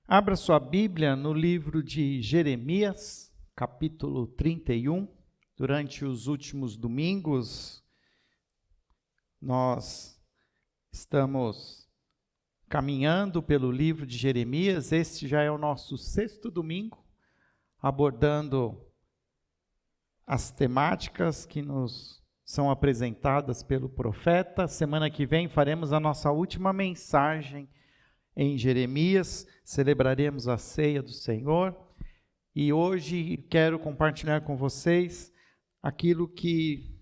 Abra sua Bíblia no livro de Jeremias, capítulo 31. Durante os últimos domingos, nós estamos caminhando pelo livro de Jeremias. Este já é o nosso sexto domingo, abordando as temáticas que nos são apresentadas pelo profeta. Semana que vem faremos a nossa última mensagem em Jeremias, celebraremos a ceia do Senhor, e hoje quero compartilhar com vocês aquilo que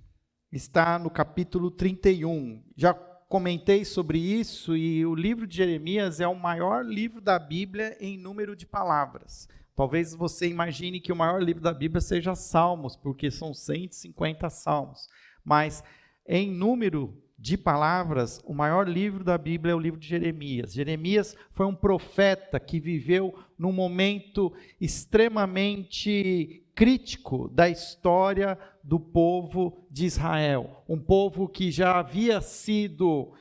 está no capítulo 31. Já comentei sobre isso, e o livro de Jeremias é o maior livro da Bíblia em número de palavras. Talvez você imagine que o maior livro da Bíblia seja Salmos, porque são 150 salmos, mas em número de palavras, o maior livro da Bíblia é o livro de Jeremias. Jeremias foi um profeta que viveu num momento extremamente crítico da história do povo de Israel. Um povo que já havia sido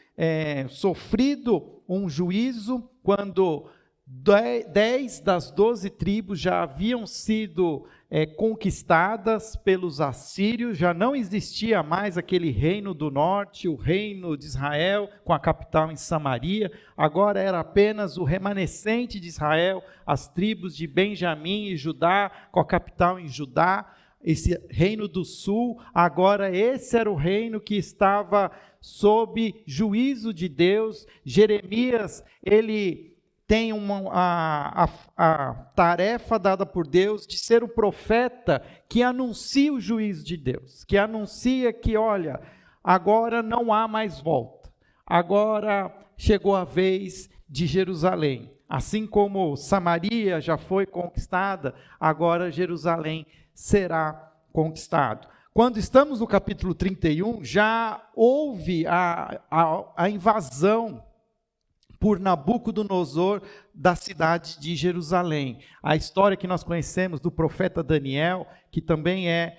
sofrido um juízo quando 10 das 12 tribos já haviam sido conquistadas pelos assírios. Já não existia mais aquele reino do norte, o reino de Israel, com a capital em Samaria. Agora era apenas o remanescente de Israel, as tribos de Benjamim e Judá, com a capital em Judá. Esse reino do sul, agora esse era o reino que estava sob juízo de Deus. Jeremias, ele tem a tarefa dada por Deus de ser o profeta que anuncia o juízo de Deus, que anuncia que, olha, agora não há mais volta, agora chegou a vez de Jerusalém. Assim como Samaria já foi conquistada, agora Jerusalém será conquistado. Quando estamos no capítulo 31, já houve a invasão por Nabucodonosor da cidade de Jerusalém. A história que nós conhecemos do profeta Daniel, que também é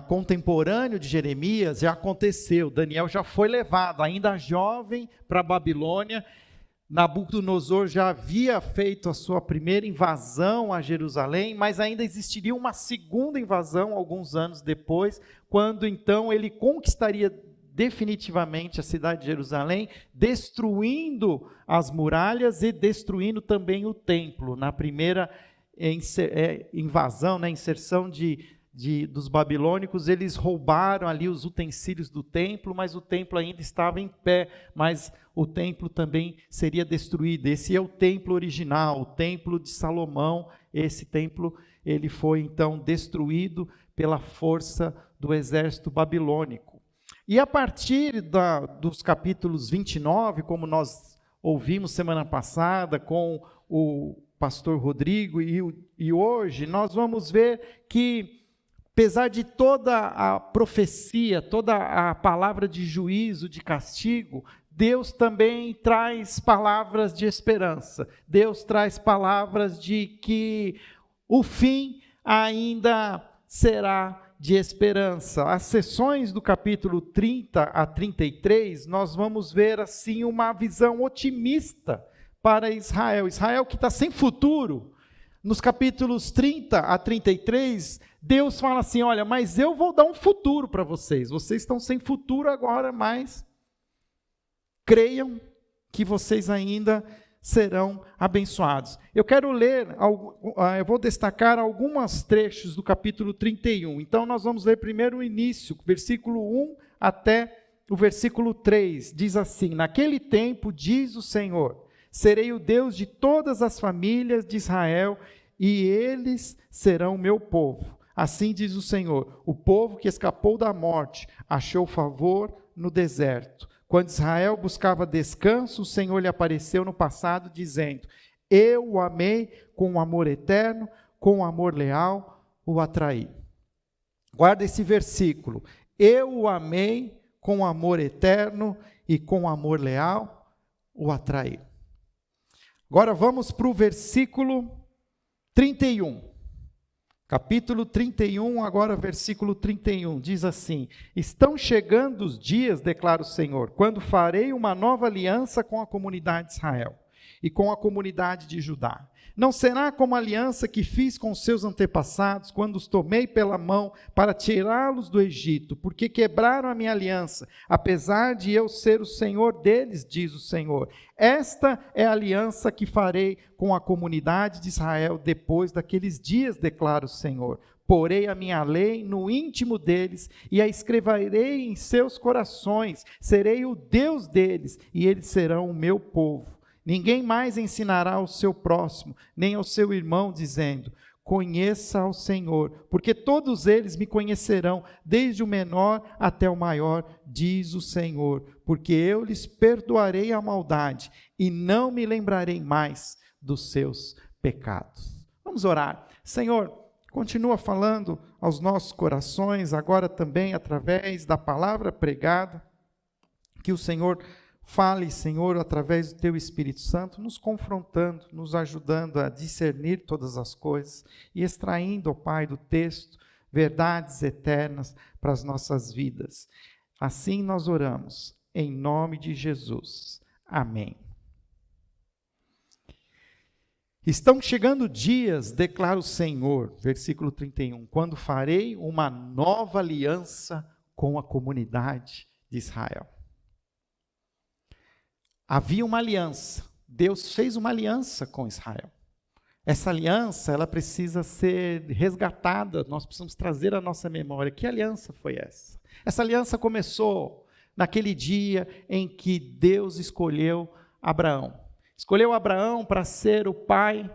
contemporâneo de Jeremias, já aconteceu. Daniel já foi levado, ainda jovem, para a Babilônia. Nabucodonosor já havia feito a sua primeira invasão a Jerusalém, mas ainda existiria uma segunda invasão alguns anos depois, quando então ele conquistaria definitivamente a cidade de Jerusalém, destruindo as muralhas e destruindo também o templo. Na primeira invasão, na inserção dos babilônicos, eles roubaram ali os utensílios do templo, mas o templo ainda estava em pé, mas o templo também seria destruído. Esse é o templo original, o templo de Salomão. Esse templo, ele foi então destruído pela força do exército babilônico. E a partir dos capítulos 29, como nós ouvimos semana passada com o pastor Rodrigo, e hoje, nós vamos ver que, apesar de toda a profecia, toda a palavra de juízo, de castigo, Deus também traz palavras de esperança. Deus traz palavras de que o fim ainda será de esperança. As sessões do capítulo 30 a 33, nós vamos ver assim uma visão otimista para Israel. Israel que está sem futuro. Nos capítulos 30 a 33, Deus fala assim, olha, mas eu vou dar um futuro para vocês. Vocês estão sem futuro agora, mas creiam que vocês ainda serão abençoados. Eu quero ler, eu vou destacar alguns trechos do capítulo 31. Então, nós vamos ler primeiro o início, versículo 1 até o versículo 3. Diz assim, naquele tempo, diz o Senhor, serei o Deus de todas as famílias de Israel, e eles serão meu povo. Assim diz o Senhor, o povo que escapou da morte, achou favor no deserto. Quando Israel buscava descanso, o Senhor lhe apareceu no passado, dizendo, eu o amei com um amor eterno, com um amor leal, o atraí. Guarda esse versículo. Eu o amei com um amor eterno e com um amor leal, o atraí. Agora vamos para o versículo 31. Capítulo 31, agora versículo 31, diz assim, estão chegando os dias, declara o Senhor, quando farei uma nova aliança com a comunidade de Israel. e com a comunidade de Judá. Não será como a aliança que fiz com seus antepassados, quando os tomei pela mão para tirá-los do Egito, porque quebraram a minha aliança, apesar de eu ser o Senhor deles, diz o Senhor. Esta é a aliança que farei com a comunidade de Israel depois daqueles dias, declara o Senhor. Porei a minha lei no íntimo deles e a escreverei em seus corações. Serei o Deus deles e eles serão o meu povo. Ninguém mais ensinará ao seu próximo, nem ao seu irmão, dizendo: conheça ao Senhor, porque todos eles me conhecerão, desde o menor até o maior, diz o Senhor, porque eu lhes perdoarei a maldade e não me lembrarei mais dos seus pecados. Vamos orar. Senhor, continua falando aos nossos corações, agora também através da palavra pregada, que o Senhor fale, Senhor, através do Teu Espírito Santo, nos confrontando, nos ajudando a discernir todas as coisas e extraindo, ó Pai, do texto, verdades eternas para as nossas vidas. Assim nós oramos, em nome de Jesus. Amém. Estão chegando dias, declara o Senhor, versículo 31, quando farei uma nova aliança com a comunidade de Israel. Havia uma aliança, Deus fez uma aliança com Israel. Essa aliança, ela precisa ser resgatada, nós precisamos trazer à nossa memória. Que aliança foi essa? Essa aliança começou naquele dia em que Deus escolheu Abraão. Escolheu Abraão para ser o pai,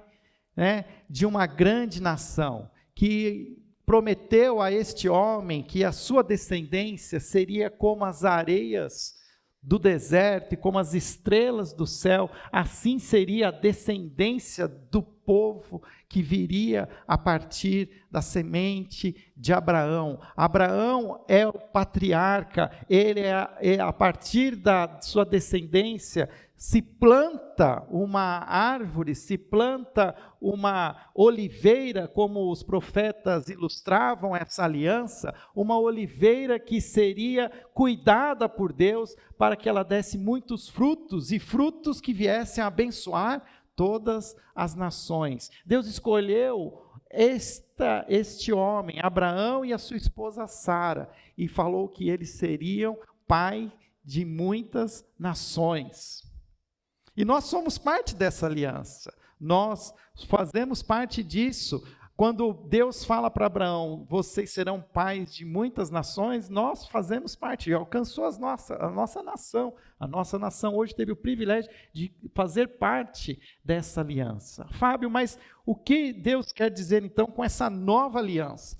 de uma grande nação, que prometeu a este homem que a sua descendência seria como as areias do deserto e como as estrelas do céu, assim seria a descendência do povo que viria a partir da semente de Abraão. Abraão é o patriarca, ele é a partir da sua descendência, se planta uma árvore, se planta uma oliveira, como os profetas ilustravam essa aliança, uma oliveira que seria cuidada por Deus para que ela desse muitos frutos, e frutos que viessem a abençoar todas as nações. Deus escolheu este homem, Abraão, e a sua esposa Sara, e falou que eles seriam pai de muitas nações. E nós somos parte dessa aliança, nós fazemos parte disso. Quando Deus fala para Abraão, vocês serão pais de muitas nações, nós fazemos parte, alcançou a nossa nação. A nossa nação hoje teve o privilégio de fazer parte dessa aliança. Fábio, mas o que Deus quer dizer então com essa nova aliança?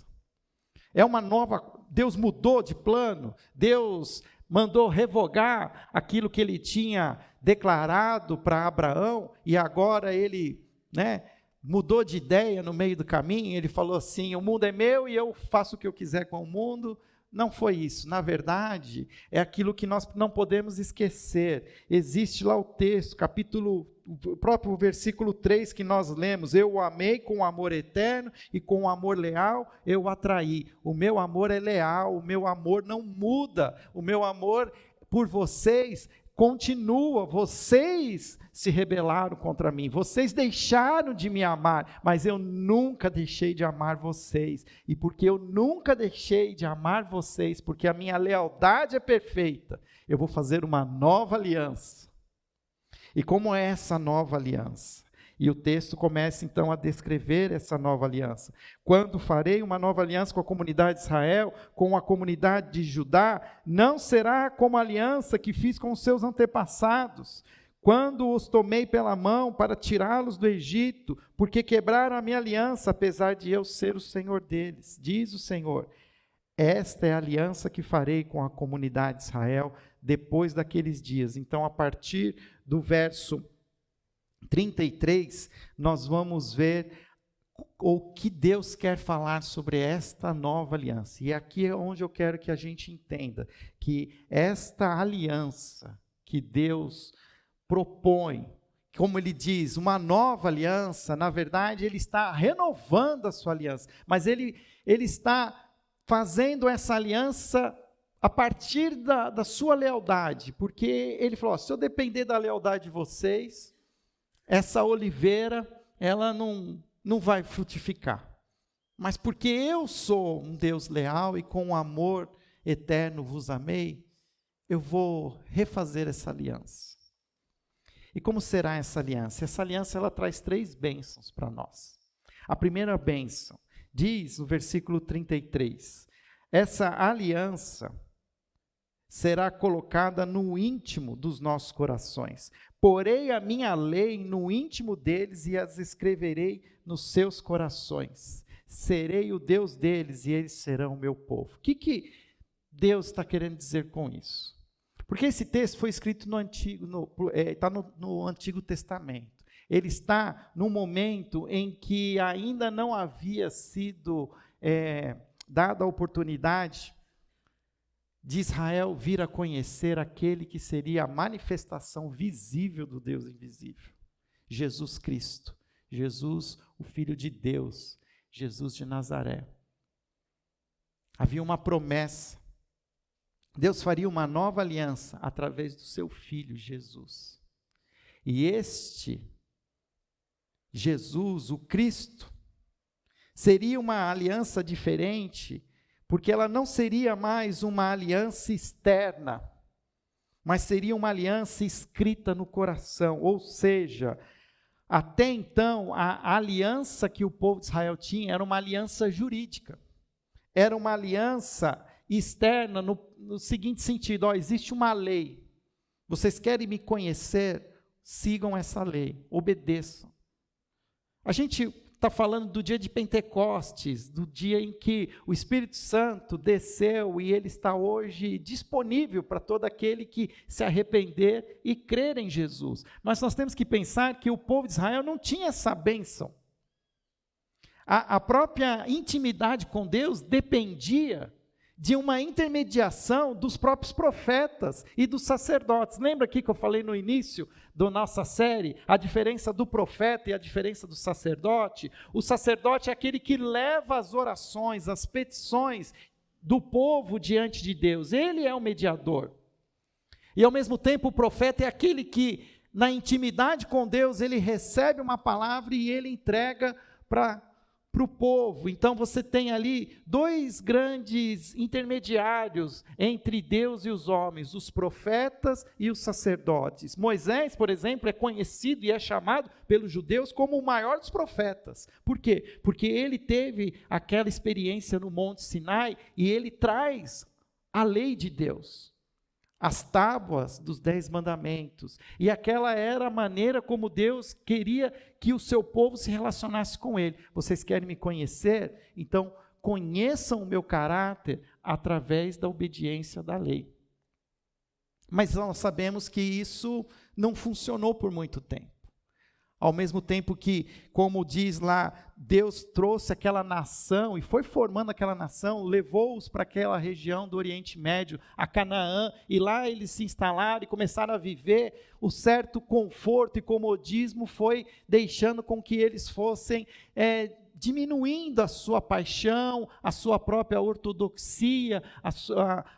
Deus mudou de plano, Deus mandou revogar aquilo que ele tinha declarado para Abraão, e agora ele, mudou de ideia no meio do caminho. Ele falou assim: o mundo é meu e eu faço o que eu quiser com o mundo. Não foi isso. Na verdade, é aquilo que nós não podemos esquecer. Existe lá o texto, o próprio versículo 3 que nós lemos: eu o amei com amor eterno e com amor leal eu o atraí. O meu amor é leal, o meu amor não muda, o meu amor por vocês continua. Vocês se rebelaram contra mim, vocês deixaram de me amar, mas eu nunca deixei de amar vocês, e porque eu nunca deixei de amar vocês, porque a minha lealdade é perfeita, eu vou fazer uma nova aliança. E como é essa nova aliança? E o texto começa então a descrever essa nova aliança. Quando farei uma nova aliança com a comunidade de Israel, com a comunidade de Judá, não será como a aliança que fiz com os seus antepassados, quando os tomei pela mão para tirá-los do Egito, porque quebraram a minha aliança, apesar de eu ser o Senhor deles, diz o Senhor. Esta é a aliança que farei com a comunidade de Israel depois daqueles dias. Então, a partir do verso 33, nós vamos ver o que Deus quer falar sobre esta nova aliança. E aqui é onde eu quero que a gente entenda que esta aliança que Deus propõe, como ele diz, uma nova aliança, na verdade ele está renovando a sua aliança, mas ele está fazendo essa aliança a partir da sua lealdade, porque ele falou: se eu depender da lealdade de vocês, essa oliveira, ela não vai frutificar. Mas porque eu sou um Deus leal e com amor eterno vos amei, eu vou refazer essa aliança. E como será essa aliança? Essa aliança, ela traz 3 bênçãos para nós. A primeira bênção, diz no versículo 33, essa aliança será colocada no íntimo dos nossos corações. Porei a minha lei no íntimo deles e as escreverei nos seus corações. Serei o Deus deles e eles serão o meu povo. O que Deus está querendo dizer com isso? Porque esse texto foi escrito está no Antigo Testamento. Ele está no momento em que ainda não havia sido dada a oportunidade de Israel vir a conhecer aquele que seria a manifestação visível do Deus invisível. Jesus Cristo, Jesus, o Filho de Deus, Jesus de Nazaré. Havia uma promessa. Deus faria uma nova aliança através do seu Filho, Jesus. E este Jesus, o Cristo, seria uma aliança diferente, porque ela não seria mais uma aliança externa, mas seria uma aliança escrita no coração, ou seja, até então a aliança que o povo de Israel tinha era uma aliança jurídica, era uma aliança externa no seguinte sentido, existe uma lei, vocês querem me conhecer, sigam essa lei, obedeçam. A gente está falando do dia de Pentecostes, do dia em que o Espírito Santo desceu e ele está hoje disponível para todo aquele que se arrepender e crer em Jesus. Mas nós temos que pensar que o povo de Israel não tinha essa bênção. A própria intimidade com Deus dependia de uma intermediação dos próprios profetas e dos sacerdotes. Lembra aqui que eu falei no início da nossa série, a diferença do profeta e a diferença do sacerdote? O sacerdote é aquele que leva as orações, as petições do povo diante de Deus. Ele é o mediador. E ao mesmo tempo o profeta é aquele que, na intimidade com Deus, ele recebe uma palavra e ele entrega para o povo. Então você tem ali 2 grandes intermediários entre Deus e os homens, os profetas e os sacerdotes. Moisés, por exemplo, é conhecido e é chamado pelos judeus como o maior dos profetas. Por quê? Porque ele teve aquela experiência no Monte Sinai e ele traz a lei de Deus, as tábuas dos 10 mandamentos, e aquela era a maneira como Deus queria que o seu povo se relacionasse com ele. Vocês querem me conhecer? Então conheçam o meu caráter através da obediência da lei. Mas nós sabemos que isso não funcionou por muito tempo. Ao mesmo tempo que, como diz lá, Deus trouxe aquela nação e foi formando aquela nação, levou-os para aquela região do Oriente Médio, a Canaã, e lá eles se instalaram e começaram a viver. O certo conforto e comodismo foi deixando com que eles fossem diminuindo a sua paixão, a sua própria ortodoxia,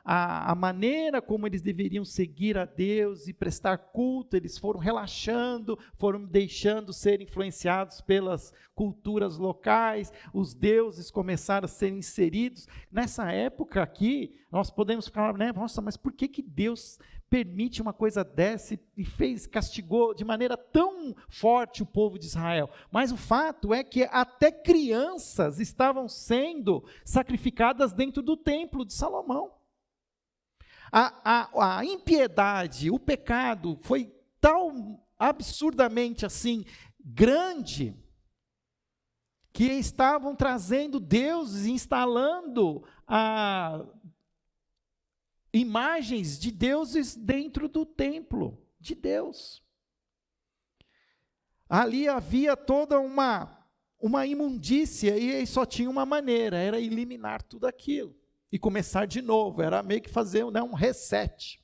a maneira como eles deveriam seguir a Deus e prestar culto. Eles foram relaxando, foram deixando ser influenciados pelas culturas locais, os deuses começaram a ser inseridos. Nessa época aqui, nós podemos falar, nossa, mas por que Deus permite uma coisa dessa e castigou de maneira tão forte o povo de Israel? Mas o fato é que até crianças estavam sendo sacrificadas dentro do templo de Salomão. A impiedade, o pecado foi tão absurdamente assim grande, que estavam trazendo deuses, instalando imagens de deuses dentro do templo de Deus. Ali havia toda uma imundícia e só tinha uma maneira, era eliminar tudo aquilo e começar de novo, era meio que fazer um reset.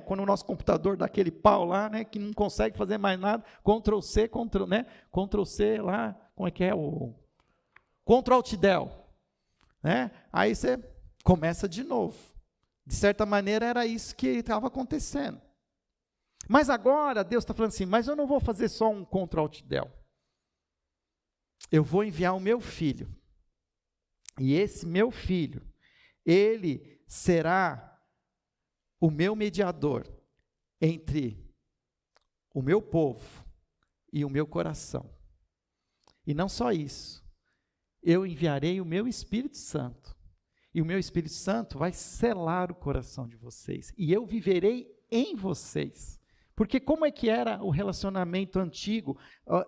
Quando o nosso computador dá aquele pau lá, que não consegue fazer mais nada, Ctrl+C, Ctrl+C lá, como é que é? Ctrl+Alt+Del. Aí você começa de novo. De certa maneira era isso que estava acontecendo. Mas agora Deus está falando assim, mas eu não vou fazer só um Ctrl Alt Del. Eu vou enviar o meu filho. E esse meu filho, ele será o meu mediador entre o meu povo e o meu coração. E não só isso, eu enviarei o meu Espírito Santo. E o meu Espírito Santo vai selar o coração de vocês. E eu viverei em vocês. Porque como é que era o relacionamento antigo?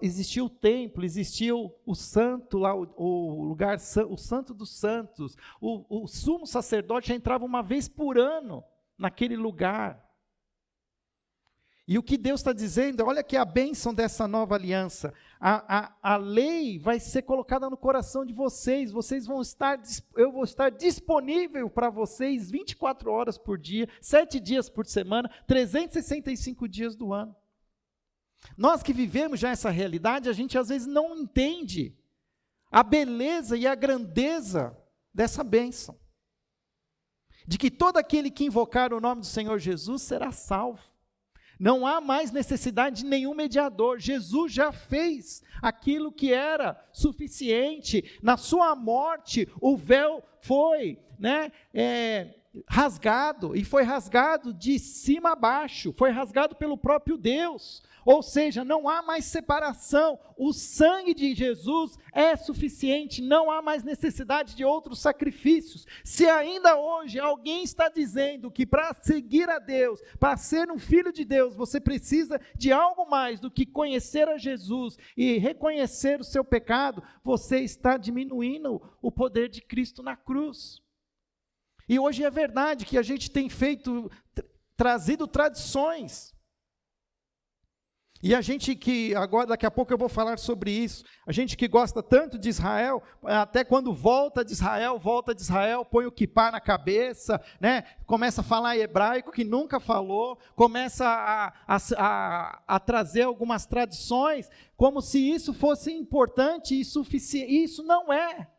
Existia o templo, existia o santo lá, o lugar, o santo dos santos. O sumo sacerdote já entrava uma vez por ano naquele lugar. E o que Deus está dizendo, olha que a bênção dessa nova aliança, a lei vai ser colocada no coração de vocês, eu vou estar disponível para vocês 24 horas por dia, 7 dias por semana, 365 dias do ano. Nós que vivemos já essa realidade, a gente às vezes não entende a beleza e a grandeza dessa bênção, de que todo aquele que invocar o nome do Senhor Jesus será salvo. Não há mais necessidade de nenhum mediador. Jesus já fez aquilo que era suficiente. Na sua morte, o véu foi rasgado, e foi rasgado de cima a baixo, foi rasgado pelo próprio Deus. Ou seja, não há mais separação. O sangue de Jesus é suficiente, não há mais necessidade de outros sacrifícios. Se ainda hoje alguém está dizendo que para seguir a Deus, para ser um filho de Deus, você precisa de algo mais do que conhecer a Jesus e reconhecer o seu pecado, você está diminuindo o poder de Cristo na cruz. E hoje é verdade que a gente tem trazido tradições. E a gente que, agora daqui a pouco eu vou falar sobre isso, a gente que gosta tanto de Israel, até quando volta de Israel, põe o quipá na cabeça, começa a falar em hebraico que nunca falou, começa a trazer algumas tradições, como se isso fosse importante e suficiente. E isso não é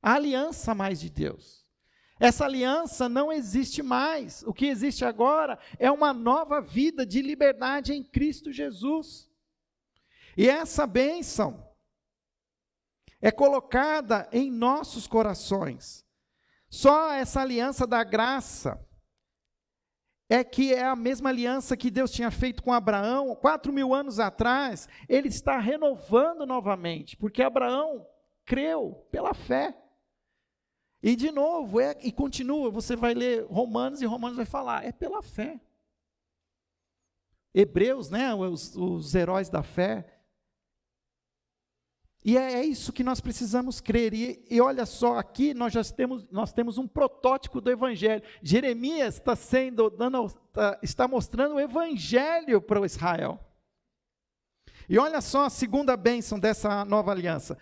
a aliança mais de Deus. Essa aliança não existe mais. O que existe agora é uma nova vida de liberdade em Cristo Jesus. E essa bênção é colocada em nossos corações. Só essa aliança da graça que é a mesma aliança que Deus tinha feito com Abraão 4.000 anos atrás. Ele está renovando novamente, porque Abraão creu pela fé. E de novo, e continua, você vai ler Romanos, e Romanos vai falar, é pela fé. Hebreus, os heróis da fé. E é isso que nós precisamos crer. E olha só, aqui nós temos um protótipo do Evangelho. Jeremias está mostrando o Evangelho para o Israel. E olha só a segunda bênção dessa nova aliança.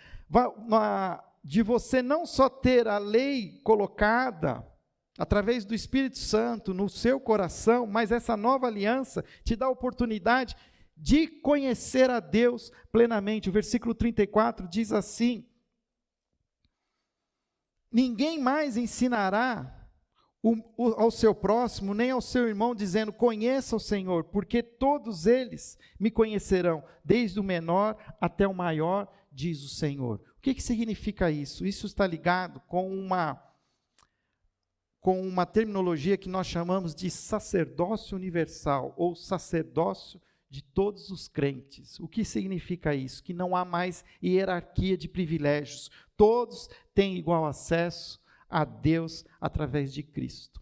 De você não só ter a lei colocada através do Espírito Santo no seu coração, mas essa nova aliança te dá a oportunidade de conhecer a Deus plenamente. O versículo 34 diz assim: ninguém mais ensinará ao seu próximo, nem ao seu irmão, dizendo, conheça o Senhor, porque todos eles me conhecerão, desde o menor até o maior, diz o Senhor. O que significa isso? Isso está ligado com uma terminologia que nós chamamos de sacerdócio universal, ou sacerdócio de todos os crentes. O que significa isso? Que não há mais hierarquia de privilégios. Todos têm igual acesso a Deus através de Cristo.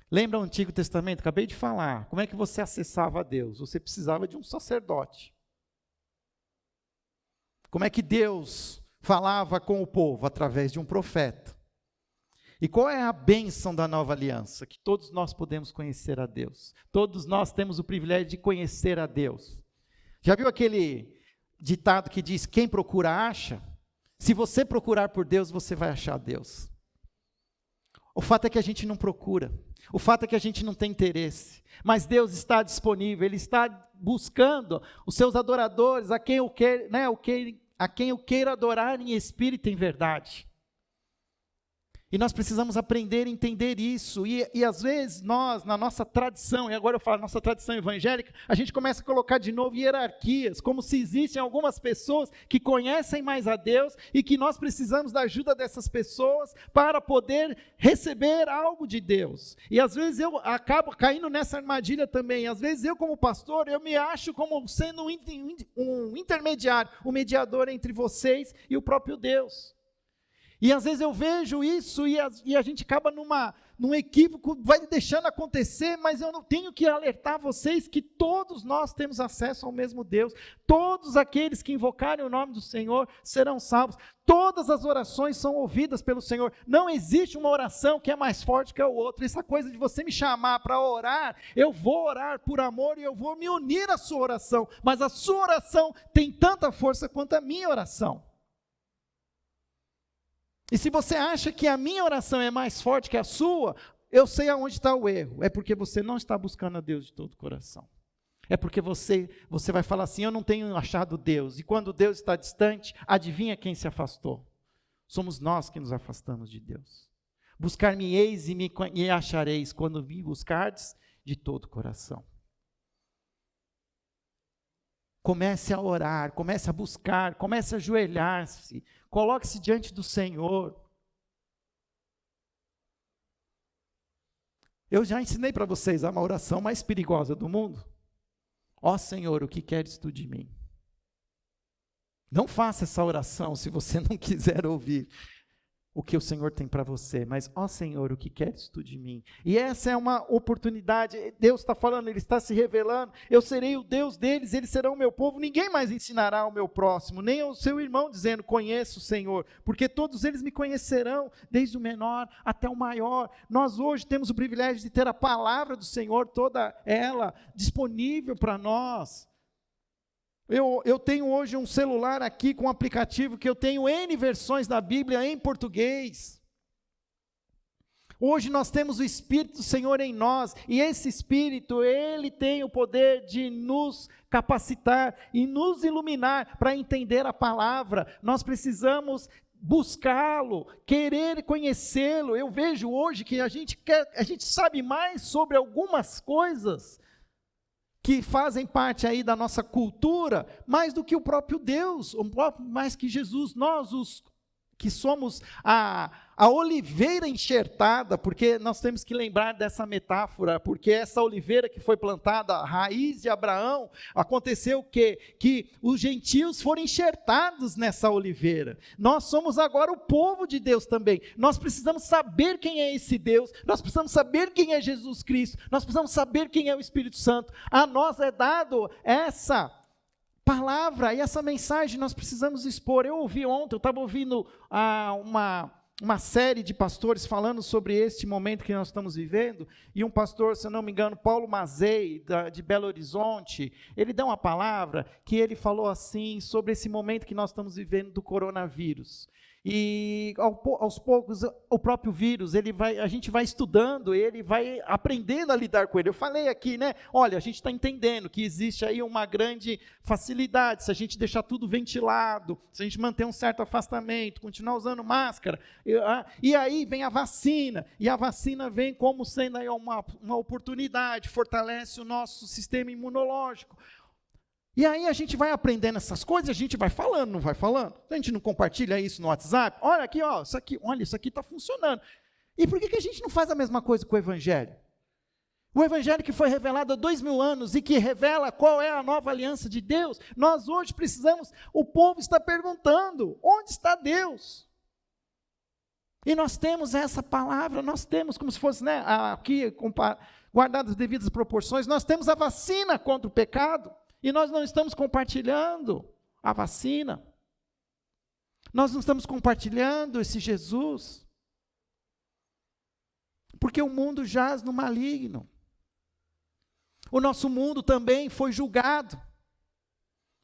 Lembra o Antigo Testamento? Acabei de falar. Como é que você acessava a Deus? Você precisava de um sacerdote. Como é que Deus falava com o povo? Através de um profeta. E qual é a bênção da nova aliança? Que todos nós podemos conhecer a Deus. Todos nós temos o privilégio de conhecer a Deus. Já viu aquele ditado que diz, quem procura acha? Se você procurar por Deus, você vai achar Deus. O fato é que a gente não procura. O fato é que a gente não tem interesse. Mas Deus está disponível, Ele está buscando os seus adoradores, a quem eu queira adorar em espírito e em verdade. E nós precisamos aprender a entender isso. E às vezes nós, na nossa tradição, e agora eu falo nossa tradição evangélica, a gente começa a colocar de novo hierarquias, como se existem algumas pessoas que conhecem mais a Deus e que nós precisamos da ajuda dessas pessoas para poder receber algo de Deus. E às vezes eu acabo caindo nessa armadilha também. Às vezes eu, como pastor, eu me acho como sendo um intermediário, um mediador entre vocês e o próprio Deus. E às vezes eu vejo isso e a gente acaba num equívoco, vai deixando acontecer, mas eu não tenho que alertar vocês que todos nós temos acesso ao mesmo Deus. Todos aqueles que invocarem o nome do Senhor serão salvos. Todas as orações são ouvidas pelo Senhor. Não existe uma oração que é mais forte que a outra. Essa coisa de você me chamar para orar, eu vou orar por amor e eu vou me unir à sua oração. Mas a sua oração tem tanta força quanto a minha oração. E se você acha que a minha oração é mais forte que a sua, eu sei aonde está o erro. É porque você não está buscando a Deus de todo o coração. É porque você vai falar assim, eu não tenho achado Deus. E quando Deus está distante, adivinha quem se afastou? Somos nós que nos afastamos de Deus. Buscar-me-eis e me achareis quando me buscardes de todo o coração. Comece a orar, comece a buscar, comece a ajoelhar-se, coloque-se diante do Senhor. Eu já ensinei para vocês uma oração mais perigosa do mundo. Ó Senhor, o que queres tu de mim? Não faça essa oração se você não quiser ouvir o que o Senhor tem para você, mas, ó Senhor, o que queres tu de mim? E essa é uma oportunidade, Deus está falando, Ele está se revelando, eu serei o Deus deles, eles serão o meu povo, ninguém mais ensinará ao meu próximo, nem ao seu irmão dizendo, conheço o Senhor, porque todos eles me conhecerão, desde o menor até o maior. Nós hoje temos o privilégio de ter a palavra do Senhor, toda ela disponível para nós. Eu tenho hoje um celular aqui com um aplicativo que eu tenho N versões da Bíblia em português. Hoje nós temos o Espírito do Senhor em nós, e esse Espírito, ele tem o poder de nos capacitar e nos iluminar para entender a palavra. Nós precisamos buscá-lo, querer conhecê-lo. Eu vejo hoje que a gente sabe mais sobre algumas coisas que fazem parte aí da nossa cultura, mais do que o próprio Deus, mais que Jesus. Nós, os que somos a oliveira enxertada, porque nós temos que lembrar dessa metáfora, porque essa oliveira que foi plantada, a raiz de Abraão, aconteceu o quê? Que os gentios foram enxertados nessa oliveira. Nós somos agora o povo de Deus também. Nós precisamos saber quem é esse Deus, nós precisamos saber quem é Jesus Cristo, nós precisamos saber quem é o Espírito Santo. A nós é dado essa palavra e essa mensagem nós precisamos expor. Eu ouvi ontem, eu estava ouvindo uma série de pastores falando sobre este momento que nós estamos vivendo, e um pastor, se eu não me engano, Paulo Mazei, de Belo Horizonte, ele deu uma palavra que ele falou assim, sobre esse momento que nós estamos vivendo do coronavírus. E aos poucos, o próprio vírus, a gente vai estudando, ele vai aprendendo a lidar com ele. Eu falei aqui, né? Olha, a gente está entendendo que existe aí uma grande facilidade, se a gente deixar tudo ventilado, se a gente manter um certo afastamento, continuar usando máscara, e aí vem a vacina, e a vacina vem como sendo aí uma oportunidade, fortalece o nosso sistema imunológico. E aí a gente vai aprendendo essas coisas, a gente vai falando, não vai falando? A gente não compartilha isso no WhatsApp? Olha aqui, ó, isso aqui está funcionando. E por que a gente não faz a mesma coisa com o Evangelho? O Evangelho que foi revelado há 2000 anos e que revela qual é a nova aliança de Deus, nós hoje precisamos, o povo está perguntando, onde está Deus? E nós temos essa palavra, nós temos como se fosse, né, aqui, guardadas as devidas proporções, nós temos a vacina contra o pecado, e nós não estamos compartilhando a vacina. Nós não estamos compartilhando esse Jesus. Porque o mundo jaz no maligno. O nosso mundo também foi julgado.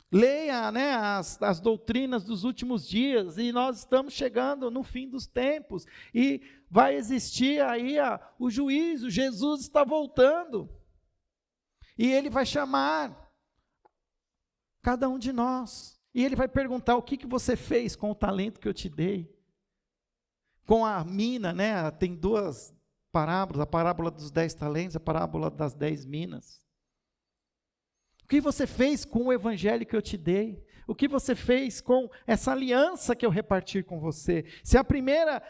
Leia, né, as doutrinas dos últimos dias, e nós estamos chegando no fim dos tempos, e vai existir aí o juízo. Jesus está voltando. E ele vai chamar cada um de nós, e ele vai perguntar, o que você fez com o talento que eu te dei? Com a mina, né? Tem duas parábolas, a parábola dos 10 talentos, a parábola das 10 minas. O que você fez com o evangelho que eu te dei? O que você fez com essa aliança que eu reparti com você? Se a primeira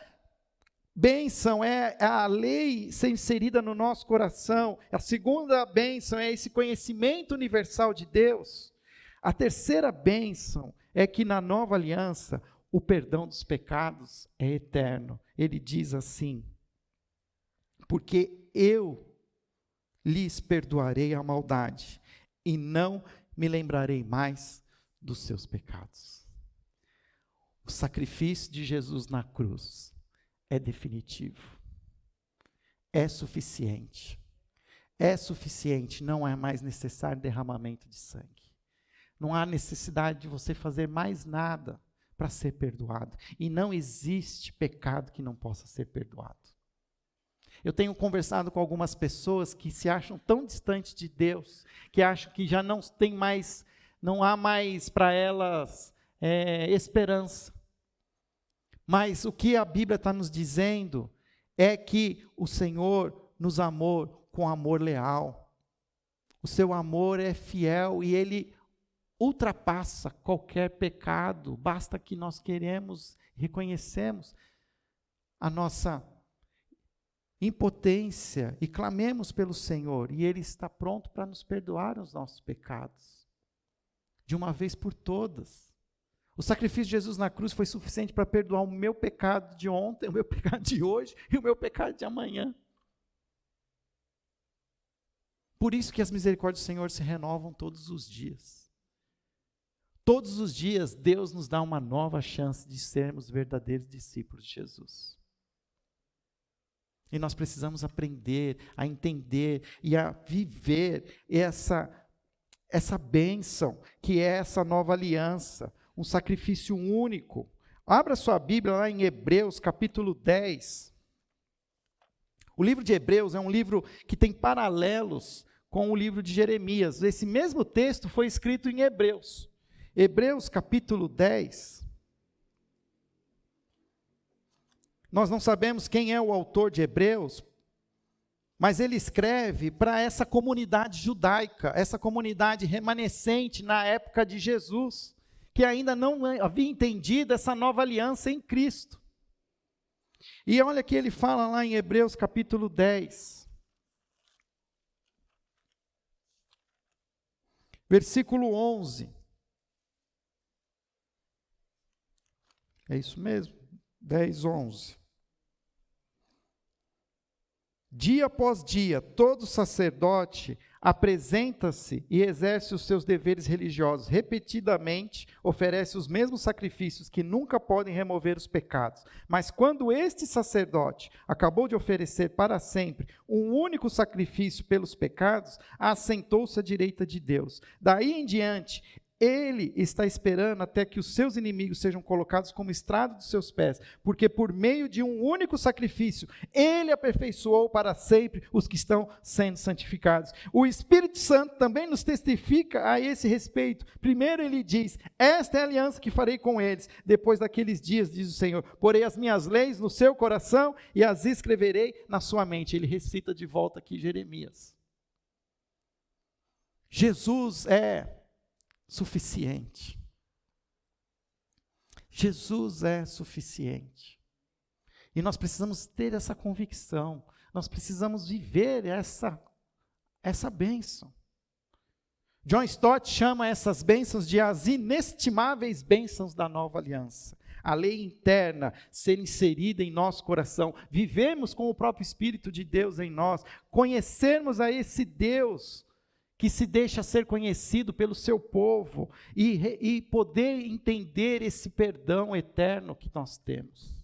bênção é a lei ser inserida no nosso coração, a segunda bênção é esse conhecimento universal de Deus, a terceira bênção é que na nova aliança o perdão dos pecados é eterno. Ele diz assim: porque eu lhes perdoarei a maldade e não me lembrarei mais dos seus pecados. O sacrifício de Jesus na cruz é definitivo, é suficiente, não é mais necessário derramamento de sangue, não há necessidade de você fazer mais nada para ser perdoado, e não existe pecado que não possa ser perdoado. Eu tenho conversado com algumas pessoas que se acham tão distantes de Deus, que acham que já não há mais para elas esperança. Mas o que a Bíblia está nos dizendo é que o Senhor nos amou com amor leal. O seu amor é fiel e ele ultrapassa qualquer pecado. Basta que nós reconhecemos a nossa impotência e clamemos pelo Senhor. E Ele está pronto para nos perdoar os nossos pecados, de uma vez por todas. O sacrifício de Jesus na cruz foi suficiente para perdoar o meu pecado de ontem, o meu pecado de hoje e o meu pecado de amanhã. Por isso que as misericórdias do Senhor se renovam todos os dias. Todos os dias Deus nos dá uma nova chance de sermos verdadeiros discípulos de Jesus. E nós precisamos aprender a entender e a viver essa bênção, que é essa nova aliança, um sacrifício único. Abra sua Bíblia lá em Hebreus, capítulo 10. O livro de Hebreus é um livro que tem paralelos com o livro de Jeremias. Esse mesmo texto foi escrito em Hebreus. Hebreus, capítulo 10. Nós não sabemos quem é o autor de Hebreus, mas ele escreve para essa comunidade judaica, essa comunidade remanescente na época de Jesus, que ainda não havia entendido essa nova aliança em Cristo. E olha que ele fala lá em Hebreus capítulo 10, versículo 11. É isso mesmo? 10, 11. Dia após dia, todo sacerdote apresenta-se e exerce os seus deveres religiosos. Repetidamente, oferece os mesmos sacrifícios que nunca podem remover os pecados. Mas quando este sacerdote acabou de oferecer para sempre um único sacrifício pelos pecados, assentou-se à direita de Deus. Daí em diante, ele está esperando até que os seus inimigos sejam colocados como estrado dos seus pés, porque por meio de um único sacrifício, ele aperfeiçoou para sempre os que estão sendo santificados. O Espírito Santo também nos testifica a esse respeito. Primeiro ele diz: esta é a aliança que farei com eles, depois daqueles dias, diz o Senhor, porei as minhas leis no seu coração e as escreverei na sua mente. Ele recita de volta aqui Jeremias. Jesus é suficiente. Jesus é suficiente. E nós precisamos ter essa convicção, nós precisamos viver essa bênção. John Stott chama essas bênçãos de as inestimáveis bênçãos da nova aliança. A lei interna ser inserida em nosso coração, vivemos com o próprio Espírito de Deus em nós, conhecermos a esse Deus que se deixa ser conhecido pelo seu povo e poder entender esse perdão eterno que nós temos.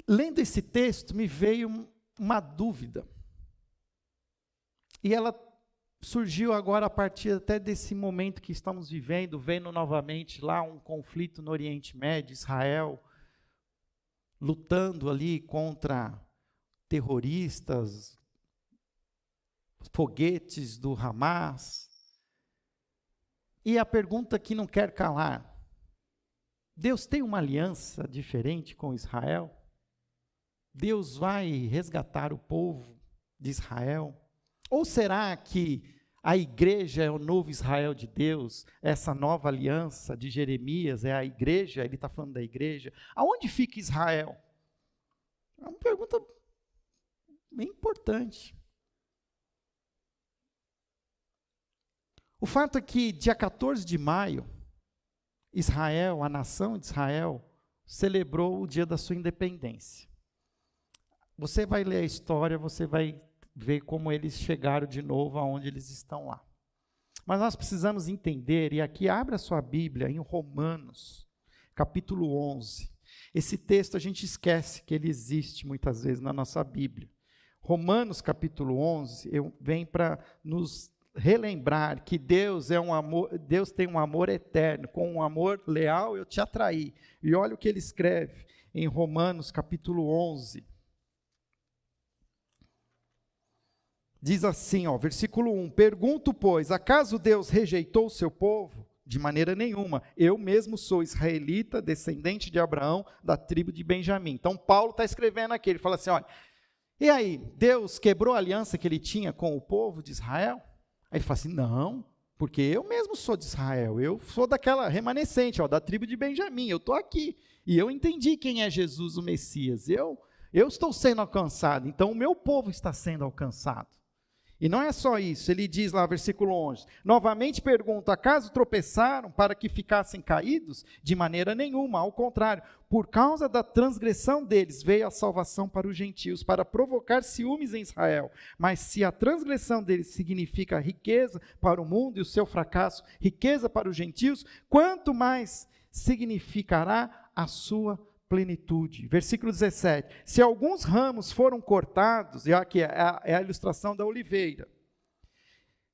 Lendo esse texto, me veio uma dúvida. E ela surgiu agora a partir até desse momento que estamos vivendo, vendo novamente lá um conflito no Oriente Médio, Israel lutando ali contra terroristas, foguetes do Hamas. E a pergunta que não quer calar: Deus tem uma aliança diferente com Israel? Deus vai resgatar o povo de Israel? Ou será que a igreja é o novo Israel de Deus? Essa nova aliança de Jeremias é a igreja? Ele está falando da igreja. Aonde fica Israel? É uma pergunta bem importante. O fato é que dia 14 de maio, Israel, a nação de Israel, celebrou o dia da sua independência. Você vai ler a história, você vai ver como eles chegaram de novo aonde eles estão lá. Mas nós precisamos entender, e aqui abre a sua Bíblia em Romanos, capítulo 11. Esse texto a gente esquece que ele existe muitas vezes na nossa Bíblia. Romanos capítulo 11 vem para nos relembrar que Deus é um amor, Deus tem um amor eterno, com um amor leal eu te atraí. E olha o que ele escreve em Romanos capítulo 11. Diz assim, versículo 1, pergunto, pois, acaso Deus rejeitou o seu povo? De maneira nenhuma, eu mesmo sou israelita, descendente de Abraão, da tribo de Benjamim. Então Paulo está escrevendo aqui, ele fala assim, olha, e aí, Deus quebrou a aliança que ele tinha com o povo de Israel? Aí ele fala assim, não, porque eu mesmo sou de Israel, eu sou daquela remanescente, da tribo de Benjamim, eu estou aqui, e eu entendi quem é Jesus, o Messias, eu estou sendo alcançado, então o meu povo está sendo alcançado. E não é só isso, ele diz lá, versículo 11, novamente pergunto, acaso tropeçaram para que ficassem caídos? De maneira nenhuma, ao contrário, por causa da transgressão deles veio a salvação para os gentios, para provocar ciúmes em Israel. Mas se a transgressão deles significa riqueza para o mundo e o seu fracasso, riqueza para os gentios, quanto mais significará a sua plenitude. Versículo 17, se alguns ramos foram cortados, e aqui é a ilustração da oliveira,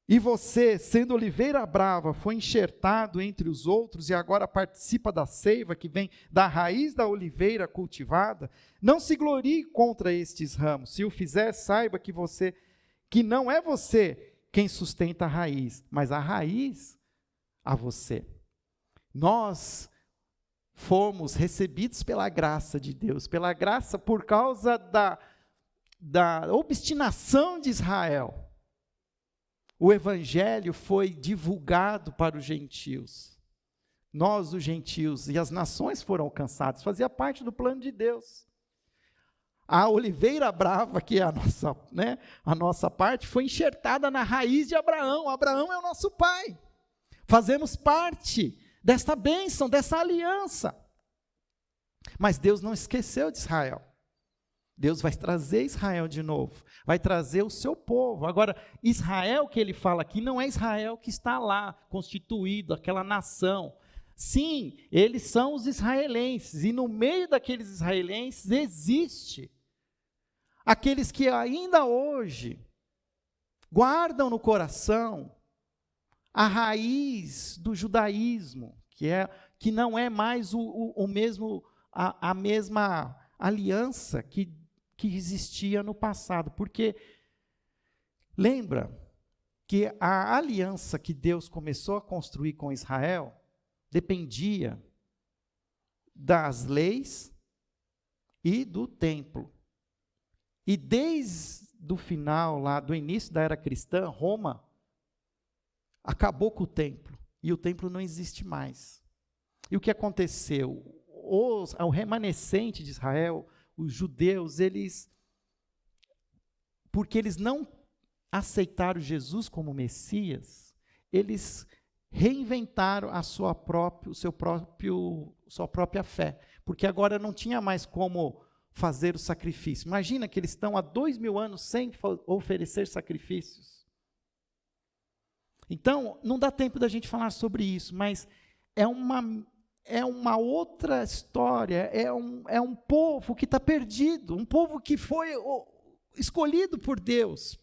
e você, sendo oliveira brava, foi enxertado entre os outros, e agora participa da seiva que vem da raiz da oliveira cultivada, não se glorie contra estes ramos, se o fizer, saiba que não é você quem sustenta a raiz, mas a raiz a você. Nós fomos recebidos pela graça de Deus, pela graça por causa da obstinação de Israel. O evangelho foi divulgado para os gentios. Nós, os gentios, e as nações foram alcançadas, fazia parte do plano de Deus. A oliveira brava, que é a nossa parte, foi enxertada na raiz de Abraão. Abraão é o nosso pai. Fazemos parte desta bênção, dessa aliança. Mas Deus não esqueceu de Israel. Deus vai trazer Israel de novo, vai trazer o seu povo. Agora, Israel que ele fala aqui não é Israel que está lá, constituído, aquela nação. Sim, eles são os israelenses, e no meio daqueles israelenses existe aqueles que ainda hoje guardam no coração a raiz do judaísmo, que não é mais a mesma aliança que existia no passado, porque lembra que a aliança que Deus começou a construir com Israel dependia das leis e do templo. E desde o final, lá do início da era cristã, Roma acabou com o templo, e o templo não existe mais. E o que aconteceu? O remanescente de Israel, os judeus, porque eles não aceitaram Jesus como Messias, eles reinventaram sua própria fé, porque agora não tinha mais como fazer o sacrifício. Imagina que eles estão há 2000 anos sem oferecer sacrifícios. Então, não dá tempo da gente falar sobre isso, mas é uma outra história, é um povo que está perdido, um povo que foi escolhido por Deus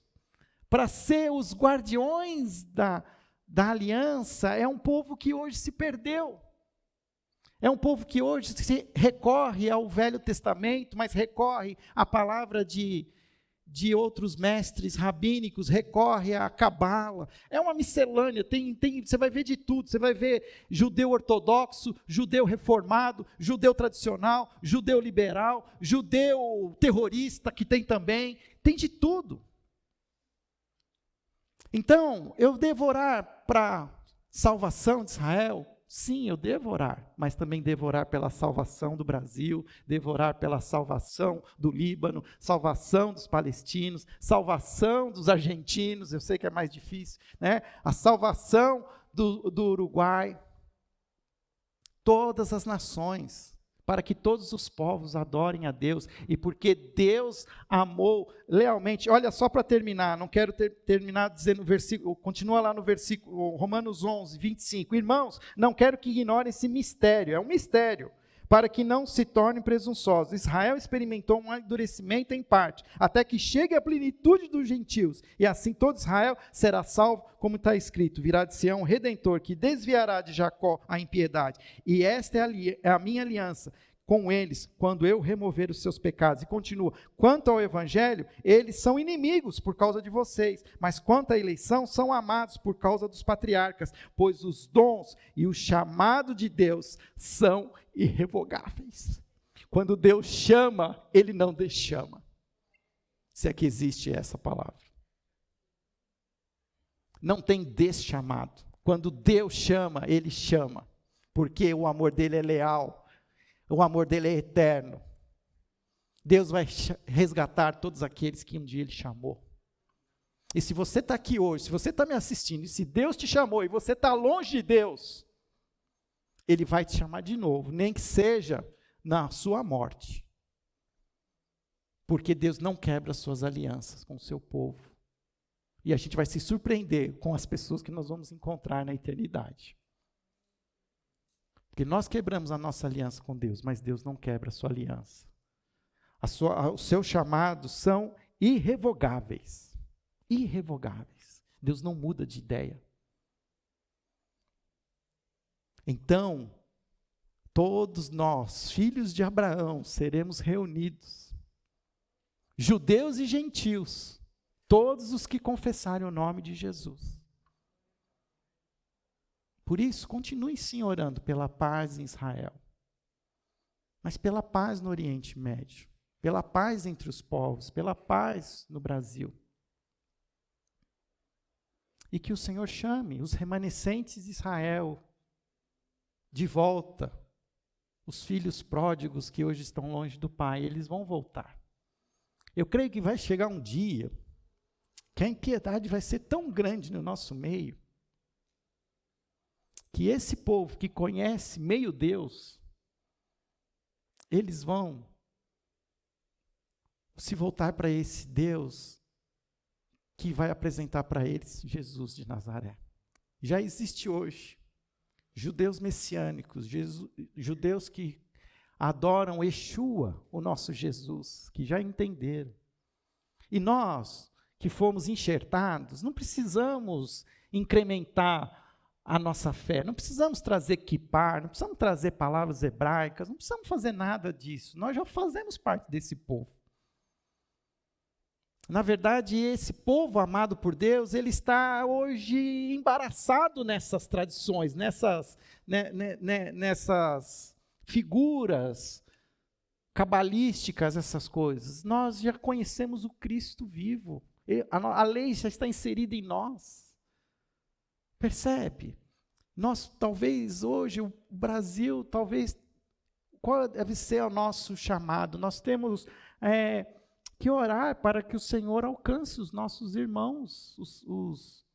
para ser os guardiões da aliança, é um povo que hoje se perdeu. É um povo que hoje se recorre ao Velho Testamento, mas recorre à palavra de de outros mestres rabínicos, recorre à cabala, é uma miscelânea, você vai ver de tudo, você vai ver judeu ortodoxo, judeu reformado, judeu tradicional, judeu liberal, judeu terrorista, que tem também, tem de tudo. Então, eu devo orar para salvação de Israel? Sim, eu devo orar, mas também devo orar pela salvação do Brasil, devo orar pela salvação do Líbano, salvação dos palestinos, salvação dos argentinos, eu sei que é mais difícil, né? A salvação do Uruguai, todas as nações, para que todos os povos adorem a Deus, e porque Deus amou lealmente. Olha, só para terminar, não quero terminar dizendo o versículo, continua lá no versículo, Romanos 11, 25, irmãos, não quero que ignorem esse mistério, é um mistério, para que não se tornem presunçosos. Israel experimentou um endurecimento em parte, até que chegue a plenitude dos gentios, e assim todo Israel será salvo, como está escrito, virá de Sião um redentor, que desviará de Jacó a impiedade, e esta é a minha aliança com eles, quando eu remover os seus pecados. E continua, quanto ao evangelho, eles são inimigos por causa de vocês, mas quanto à eleição, são amados por causa dos patriarcas, pois os dons e o chamado de Deus são irrevogáveis. Quando Deus chama, Ele não deschama. Se é que existe essa palavra. Não tem deschamado. Quando Deus chama, Ele chama, porque o amor dele é leal. O amor dele é eterno. Deus vai resgatar todos aqueles que um dia Ele chamou. E se você está aqui hoje, se você está me assistindo, e se Deus te chamou e você está longe de Deus, Ele vai te chamar de novo, nem que seja na sua morte. Porque Deus não quebra suas alianças com o seu povo. E a gente vai se surpreender com as pessoas que nós vamos encontrar na eternidade. Porque nós quebramos a nossa aliança com Deus, mas Deus não quebra a sua aliança. Os seus chamados são irrevogáveis. Irrevogáveis. Deus não muda de ideia. Então, todos nós, filhos de Abraão, seremos reunidos. Judeus e gentios, todos os que confessarem o nome de Jesus. Por isso, continue sim orando pela paz em Israel, mas pela paz no Oriente Médio, pela paz entre os povos, pela paz no Brasil. E que o Senhor chame os remanescentes de Israel de volta, os filhos pródigos que hoje estão longe do Pai, eles vão voltar. Eu creio que vai chegar um dia que a impiedade vai ser tão grande no nosso meio, que esse povo que conhece meio Deus, eles vão se voltar para esse Deus que vai apresentar para eles Jesus de Nazaré. Já existe hoje judeus messiânicos, judeus que adoram Yeshua, o nosso Jesus, que já entenderam. E nós, que fomos enxertados, não precisamos incrementar a nossa fé, não precisamos trazer kippar, não precisamos trazer palavras hebraicas, não precisamos fazer nada disso, nós já fazemos parte desse povo. Na verdade, esse povo amado por Deus, ele está hoje embaraçado nessas tradições, nessas figuras cabalísticas, essas coisas. Nós já conhecemos o Cristo vivo, a lei já está inserida em nós. Percebe? Nós, talvez hoje, o Brasil, talvez, qual deve ser o nosso chamado? Nós temos que orar para que o Senhor alcance os nossos irmãos, os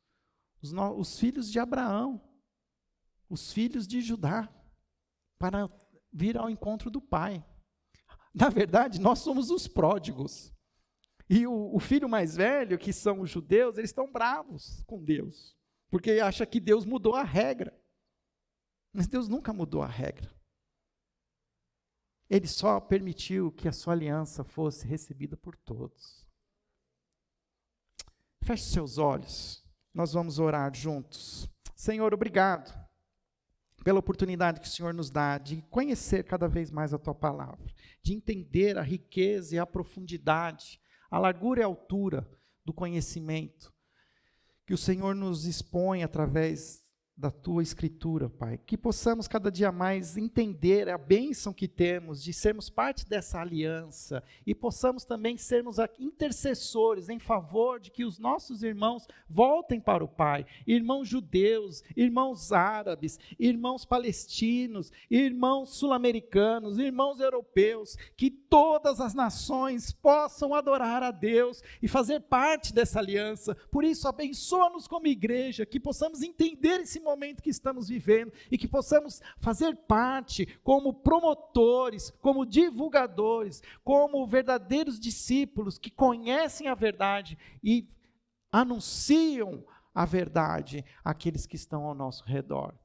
filhos de Abraão, os filhos de Judá, para vir ao encontro do Pai. Na verdade, nós somos os pródigos. E o filho mais velho, que são os judeus, eles estão bravos com Deus, porque acha que Deus mudou a regra. Mas Deus nunca mudou a regra. Ele só permitiu que a sua aliança fosse recebida por todos. Feche seus olhos. Nós vamos orar juntos. Senhor, obrigado pela oportunidade que o Senhor nos dá de conhecer cada vez mais a Tua palavra, de entender a riqueza e a profundidade, a largura e a altura do conhecimento que o Senhor nos expõe através da Tua Escritura, Pai. Que possamos cada dia mais entender a bênção que temos de sermos parte dessa aliança e possamos também sermos intercessores em favor de que os nossos irmãos voltem para o Pai. Irmãos judeus, irmãos árabes, irmãos palestinos, irmãos sul-americanos, irmãos europeus, que todas as nações possam adorar a Deus e fazer parte dessa aliança. Por isso, abençoa-nos como igreja, que possamos entender esse momento que estamos vivendo e que possamos fazer parte como promotores, como divulgadores, como verdadeiros discípulos que conhecem a verdade e anunciam a verdade àqueles que estão ao nosso redor.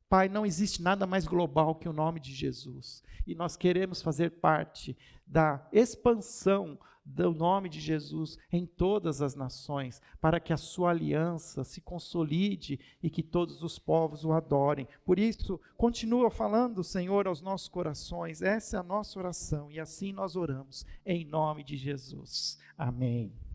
Pai, não existe nada mais global que o nome de Jesus. E nós queremos fazer parte da expansão do nome de Jesus em todas as nações, para que a sua aliança se consolide e que todos os povos o adorem. Por isso, continua falando, Senhor, aos nossos corações. Essa é a nossa oração e assim nós oramos, em nome de Jesus. Amém.